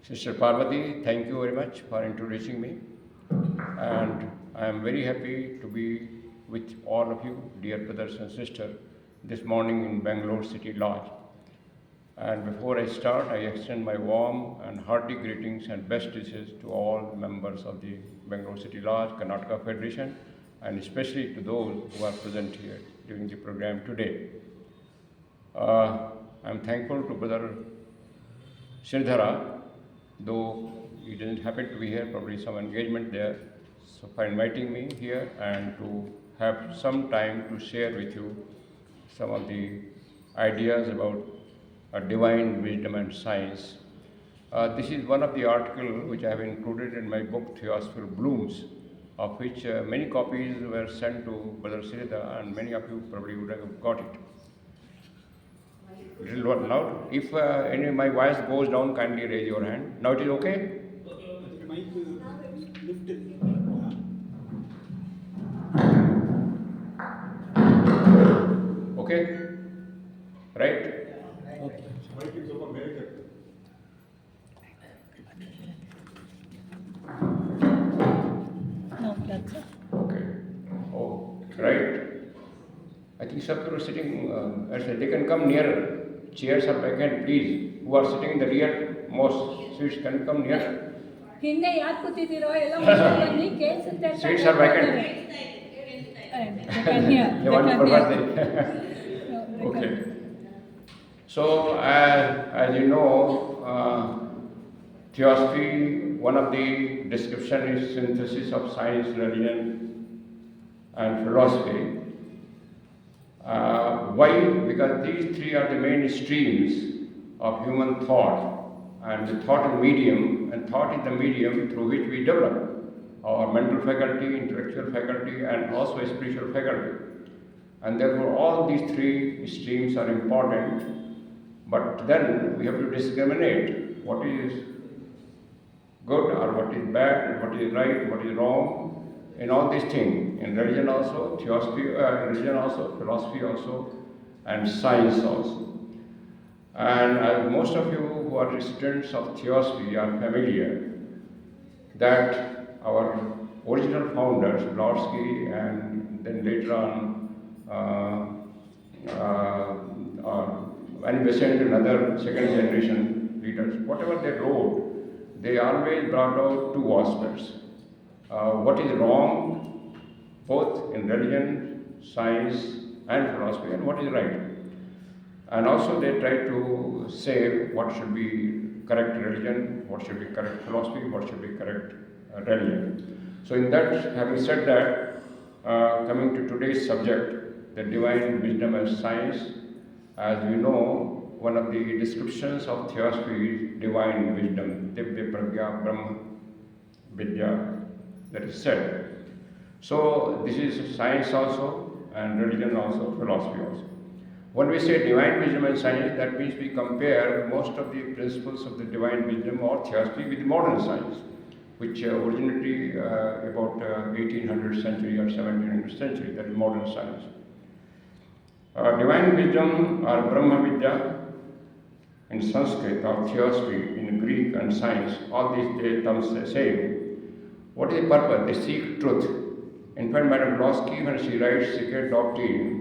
Sister Parvati, thank you very much for introducing me. And I am very happy to be with all of you, dear brothers and sisters, this morning in Bangalore City Lodge. And before I start, I extend my warm and hearty greetings and best wishes to all members of the Bangalore City Lodge, Karnataka Federation, and especially to those who are present here during the program today. I'm thankful to Brother Sridhara, though he didn't happen to be here, probably some engagement there, so for inviting me here and to have some time to share with you some of the ideas about divine wisdom and science. This is one of the articles which I have included in my book Theosophy Blooms, of which many copies were sent to Brother Sridhar, and many of you probably would have got it. Little loud. If any of my voice goes down, kindly raise your hand. Now it is okay? Mic lifted. Okay? Right? Okay. No, that's it. Okay. Oh, right. I think some people are sitting, they can come nearer. Chairs are vacant, please. Who are sitting in the rear most seats can come nearer. ಹಿಂದೆ ಯಾಕೆ ಕೂತಿದ್ದೀರೋ ಎಲ್ಲ ಮುಂದೆ ಬನ್ನಿ ಕೇಳಿಸುತ್ತೆ ಅಂತ Seats are vacant. They want to provide the- Okay. So, as you know, Theosophy, one of the description is synthesis of science, religion, and philosophy. Why? Because these three are the main streams of human thought, and the thought is medium, and thought is the medium through which we develop our mental faculty, intellectual faculty, and also spiritual faculty. And therefore, all these three streams are important, but then we have to discriminate what is good or what is bad, what is right, what is wrong, in all these things. In religion also, theosophy, religion also, philosophy also, and science also. And as most of you who are students of theosophy are familiar that our original founders, Brodsky, and then later on, when we sent another second generation leaders, whatever they wrote, they always brought out two aspects. What is wrong, both in religion, science, and philosophy, and what is right. And also they try to say what should be correct religion, what should be correct philosophy, what should be correct religion. So in that, having said that, coming to today's subject, the divine wisdom and science, as you know, one of the descriptions of theosophy is divine wisdom, Divya Pragya Brahma Vidya, that is said. So this is science also, and religion also, philosophy also. When we say divine wisdom and science, that means we compare most of the principles of the divine wisdom or theosophy with modern science, which originated about 1800th century or 1700th century, that is modern science. Divine wisdom or Brahma Vidya in Sanskrit or theosophy in Greek and science, all these terms are same. What is the purpose? They seek truth. In fact, Madame Brodsky, when she writes Secret Doctrine,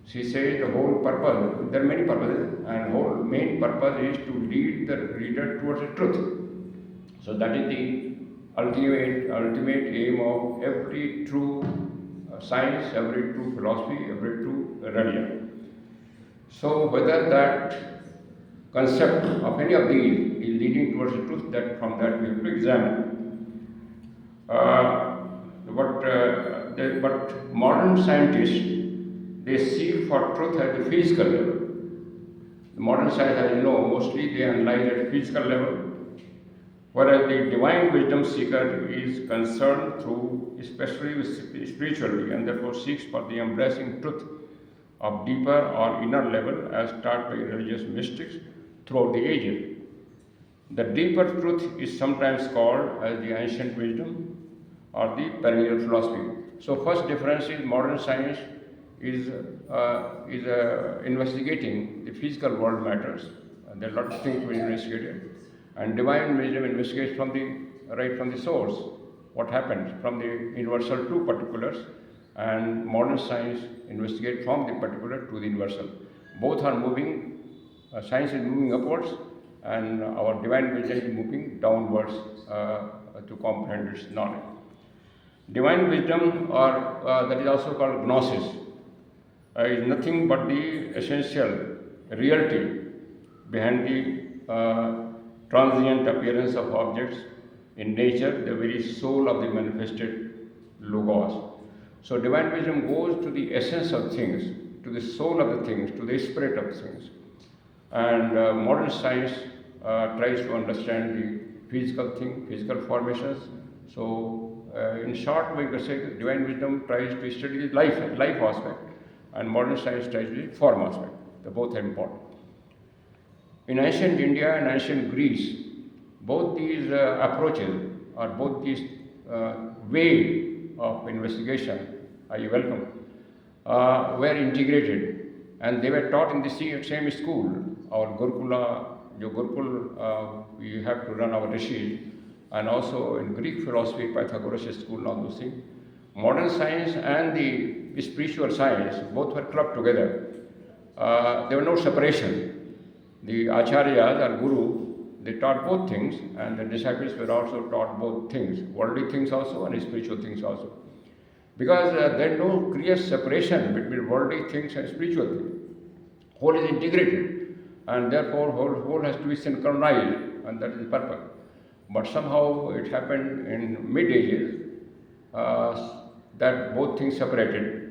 she says the whole purpose, there are many purposes, and whole main purpose is to lead the reader towards the truth. So that is the ultimate aim of every true science, every true philosophy, every true religion. So whether that concept of any of these is leading towards the truth, that from that we have to examine. But modern scientists, they seek for truth at the physical level. The modern science, as you know, mostly they analyze at physical level, whereas the divine wisdom seeker is concerned through, especially with spirituality, and therefore seeks for the embracing truth of deeper or inner level as taught by religious mystics throughout the ages. The deeper truth is sometimes called as the ancient wisdom or the perennial philosophy. So first difference is modern science is investigating the physical world matters. There are a lot of things to be investigated. And divine wisdom investigates right from the source, what happens from the universal to particulars, and modern science investigates from the particular to the universal. Both are moving, science is moving upwards, and our divine wisdom is moving downwards to comprehend its knowledge. Divine wisdom, or that is also called gnosis, is nothing but the essential reality behind the transient appearance of objects in nature, the very soul of the manifested logos. So divine wisdom goes to the essence of things, to the soul of the things, to the spirit of things. And modern science tries to understand the physical thing, physical formations. So in short, we can say that divine wisdom tries to study the life aspect, and modern science tries to the form aspect. They both are important. In ancient India and ancient Greece, both these approaches, or both these way of investigation, I welcome, were integrated, and they were taught in the same school. Our Gurukula, we have to run our rishis, and also in Greek philosophy, Pythagoras school, and all those things. Modern science and the spiritual science both were clubbed together. There was no separation. The acharyas or guru, they taught both things, and the disciples were also taught both things, worldly things also and spiritual things also. Because there is no clear separation between worldly things and spiritual things. Whole is integrated, and therefore whole has to be synchronized, and that is the purpose. But somehow it happened in mid-ages that both things separated,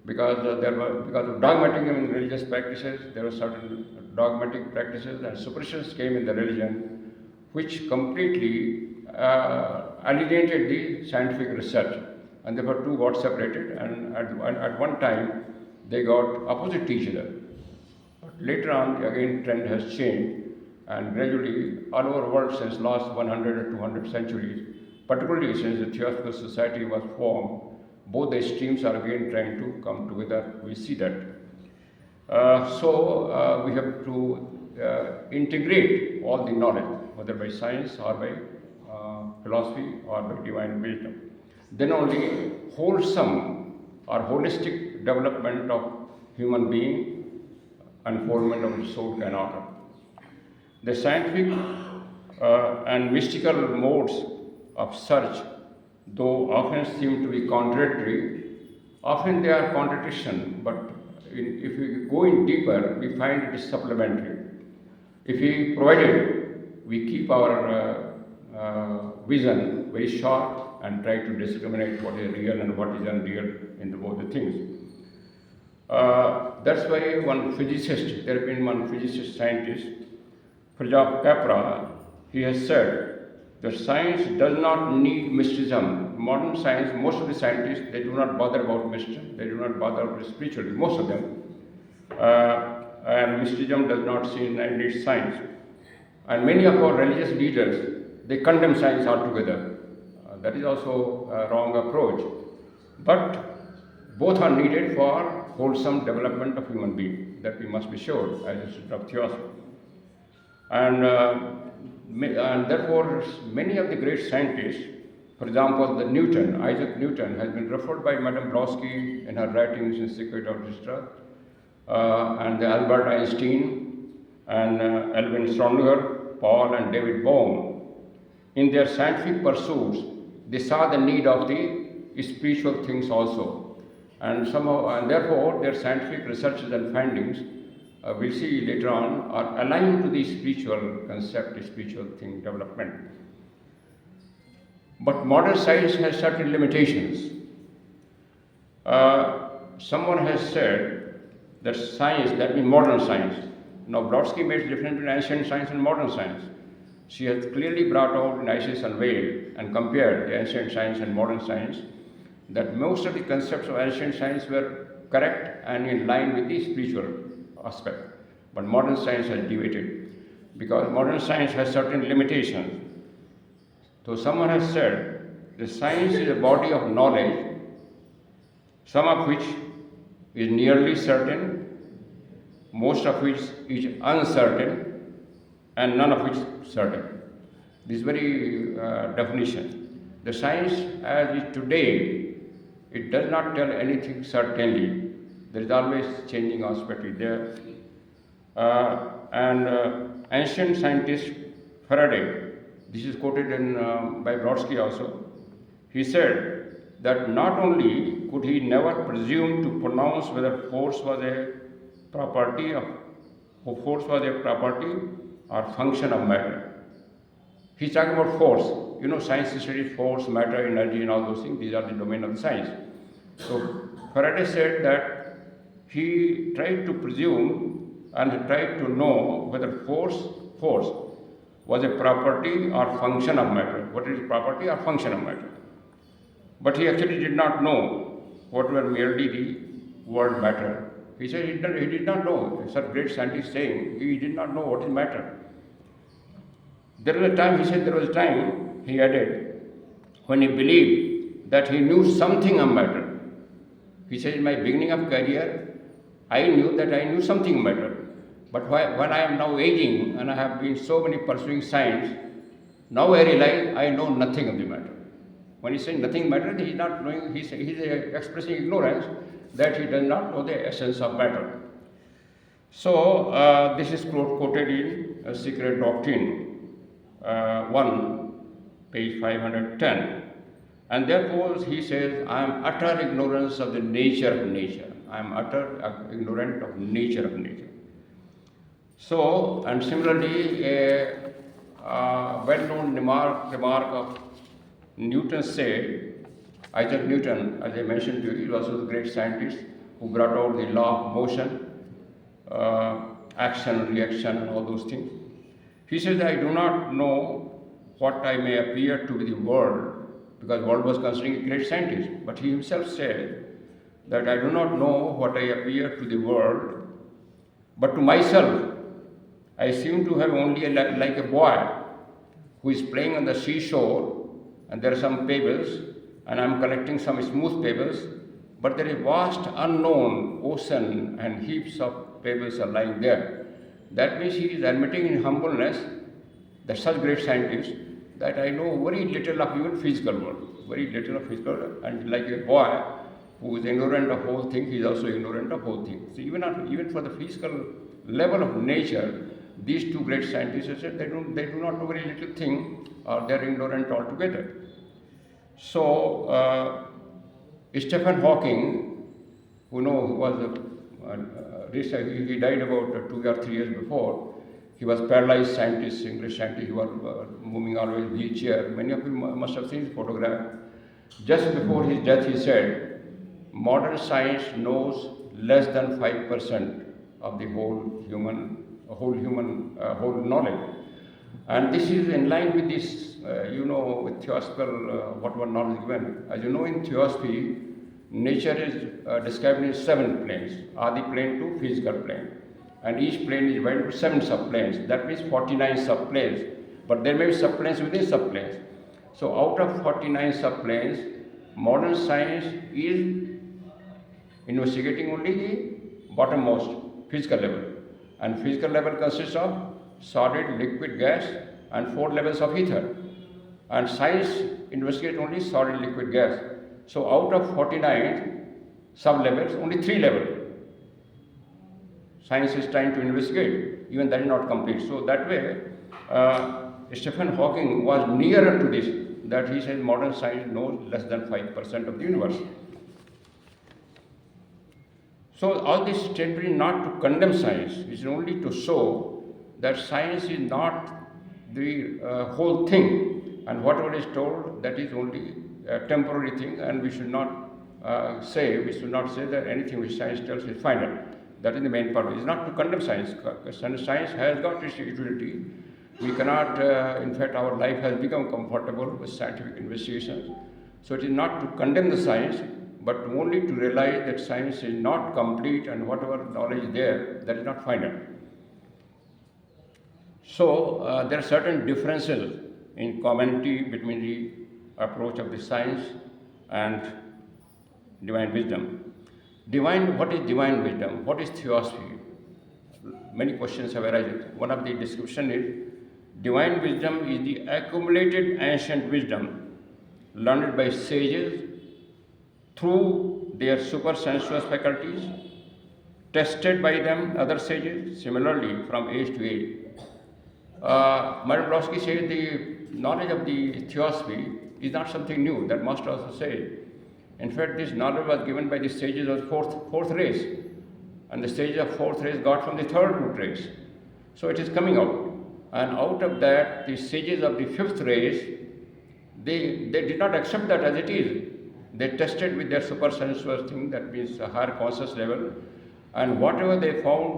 because of dogmatism in religious practices. There were certain dogmatic practices and superstitions came in the religion, which completely alienated the scientific research, and therefore two got separated, and at one time they got opposite to each other. But later on, again, trend has changed, and gradually all over the world since last 100 or 200 centuries, particularly since the Theosophical Society was formed, both the streams are again trying to come together. We see that. So we have to integrate all the knowledge, whether by science or by philosophy or by divine wisdom. Then only wholesome or holistic development of human being, unfoldment of the soul can occur. The scientific and mystical modes of search, though often seem to be contradictory, often they are contradiction, but if we go in deeper, we find it is supplementary. If we provide it, we keep our vision very sharp and try to discriminate what is real and what is unreal in both the things. That's why one physicist, there has been one physicist scientist, Fritjof Capra, he has said that science does not need mysticism. Modern science, most of the scientists, they do not bother about mysticism, they do not bother about spirituality, most of them. And mysticism does not need science. And many of our religious leaders, they condemn science altogether. That is also a wrong approach. But both are needed for wholesome development of human being, that we must be sure, as a student of theosophy. And therefore, many of the great scientists, for example, Isaac Newton, has been referred by Madame Blonsky in her writings in Secret of Distrust, and Albert Einstein, and Alvin Schrödinger, Paul and David Bohm. In their scientific pursuits, they saw the need of the spiritual things also, and therefore their scientific researches and findings, we'll see later on, are aligned to the spiritual concept, spiritual thing development. But modern science has certain limitations. Someone has said that science, that means modern science. Now, Brodsky makes a difference between ancient science and modern science. She has clearly brought out in Isis Unveiled and compared the ancient science and modern science, that most of the concepts of ancient science were correct and in line with the spiritual aspect. But modern science has deviated, because modern science has certain limitations. So someone has said that science is a body of knowledge, some of which is nearly certain, most of which is uncertain, and none of which is certain. this very definition. The science as is today, it does not tell anything certainly. There is always changing aspect is there. Ancient scientist Faraday, this is quoted in, by Brodsky also, he said that not only could he never presume to pronounce whether force was a property or function of matter. He's talking about force. You know, science studies force, matter, energy, and all those things. These are the domain of the science. So Faraday said that he tried to presume and he tried to know whether force was a property or function of matter. What is property or function of matter? But he actually did not know what were merely the word matter. He said he did not know. Such great scientist saying he did not know what is matter. There was a time, he said there was a time, he added, when he believed that he knew something of matter. He said in my beginning of career, I knew that I knew something of matter. But when I am now aging and I have been so many pursuing science, now I realize I know nothing of the matter. When he says nothing matter, he is not knowing, he is expressing ignorance that he does not know the essence of matter. So this is quoted in Secret Doctrine 1, page 510. And therefore he says, I am utter ignorance of the nature of nature. I am utter ignorant of nature of nature. So, and similarly, a well-known remark of Newton said, Isaac Newton, as I mentioned to you, he was also a great scientist who brought out the law of motion, action, reaction, and all those things. He says, I do not know what I may appear to be the world, because world was considering a great scientist. But he himself said that I do not know what I appear to the world, but to myself, I seem to have only like a boy who is playing on the seashore, and there are some pebbles, and I'm collecting some smooth pebbles, but there is vast unknown ocean and heaps of pebbles are lying there. That means he is admitting in humbleness that such great scientist that I know very little of even physical world, very little of physical world, and like a boy who is ignorant of whole thing, he is also ignorant of whole thing. So even for the physical level of nature, these two great scientists said they do not know very little thing, or they are ignorant altogether. So Stephen Hawking, who was he died about 2 or 3 years before. He was paralyzed scientist, English scientist. He was moving always in wheelchair. Many of you must have seen his photograph. Just before his death, he said, modern science knows less than 5% of the whole knowledge. And this is in line with this, with theosophical, whatever knowledge given. As you know, in Theosophy, nature is described in 7 planes, Adi plane to physical plane. And each plane is divided into 7 subplanes. That means 49 subplanes. But there may be subplanes within subplanes. So out of 49 subplanes, modern science is investigating only the bottommost physical level. And physical level consists of solid, liquid, gas, and 4 levels of ether. And science investigates only solid, liquid, gas. So out of 49 sub-levels, only 3 levels science is trying to investigate. Even that is not complete. So that way, Stephen Hawking was nearer to this, that he says modern science knows less than 5% of the universe. So all this statement is not to condemn science, it is only to show that science is not the whole thing, and whatever is told, that is only a temporary thing, and we should not say that anything which science tells is final. That is the main purpose. It is not to condemn science. Science has got its utility. We cannot, in fact, our life has become comfortable with scientific investigations. So it is not to condemn the science, but only to realize that science is not complete, and whatever knowledge is there, that is not final. So there are certain differences in commonality between the approach of the science and divine wisdom. What is divine wisdom? What is theosophy? Many questions have arisen. One of the description is Divine wisdom is the accumulated ancient wisdom learned by sages through their supersensuous faculties, tested by them, other sages, similarly from age to age. Madame Blavatsky said the knowledge of the Theosophy is not something new, that must also say. In fact, this knowledge was given by the sages of fourth race, and the sages of fourth race got from the third root race. So it is coming out. And out of that, the sages of the fifth race, they did not accept that as it is. They tested with their supersensuous thing, that means a higher conscious level, and whatever they found